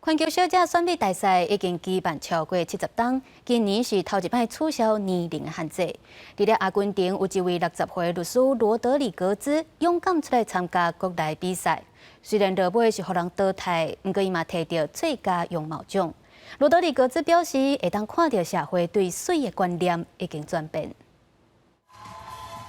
环球小姐选美大赛已经举办超过70档，今年是头一摆取消年龄限制。伫咧阿根廷有一位60岁律师罗德里格兹勇敢出来参加国内比赛，虽然落尾是互人淘汰，不过伊嘛摕到最佳容貌奖。罗德里格兹表示，会当看到社会对水的观念已经转变。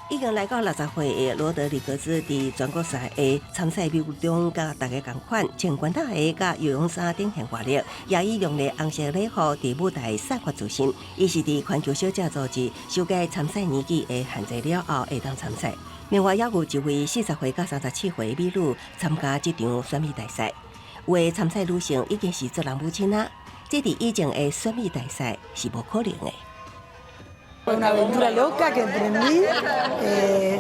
已经来到60岁的罗德里格兹，伫全国赛的参赛比武中，甲大家同款，穿管大鞋、甲游泳衫展现活力，也以亮丽红色礼服伫舞台散发自信。伊是伫环球小姐组织修改参赛年纪的限制了后，会当参赛。另外，也有一位40岁到37岁的美女参加这场选美大赛。有的参赛女性已经是做人母亲啊，这伫以前的选美大赛是无可能的。 Fue una aventura loca que emprendí,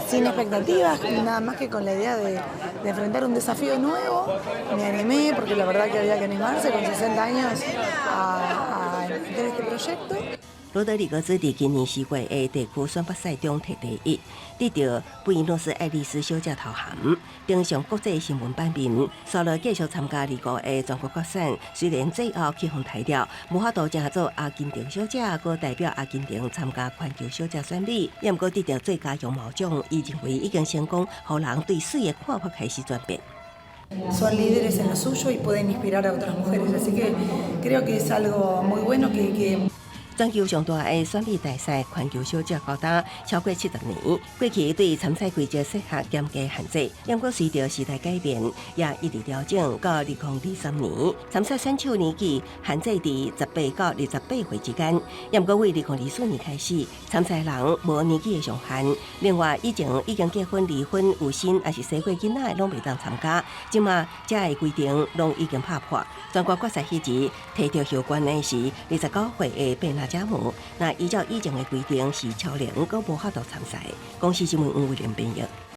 sin expectativas, nada más que con la idea de enfrentar un desafío nuevo. Me animé porque la verdad que había que animarse con 60 años a emprender este proyecto. 罗德里格兹伫今年4月的地区选拔赛中摕第一，得到布宜诺斯艾利斯小姐头衔，登上国际新闻版面。稍后继续参加25的全国决赛，虽然最后去互汰掉，无法度正做阿根廷小姐，搁代表阿根廷参加环球小姐选美，也毋过得到最佳容貌奖。伊认为已经成功，互人对水的看法开始转变。 Son líderes en lo suyo y pueden inspirar a otras mujeres, así que creo que es algo muy bueno que 全球上大的选美大赛环球小姐高达超过70年，过去对参赛规则设下严格限制，不过随着时代改变，也一直调整到2023年，参赛选手年纪限制伫18到28岁之间。不过为2024年开始，参赛人无年纪的上限。另外，以前已经结婚、离婚、有新还是生过囡仔的，拢袂当参加。即马这个规定拢已经拍破。全国决赛迄日摕到秀冠的是29岁的贝纳加姆，那依照以前的规定是超龄，阁无法度参赛。公司新闻黄伟廉编译。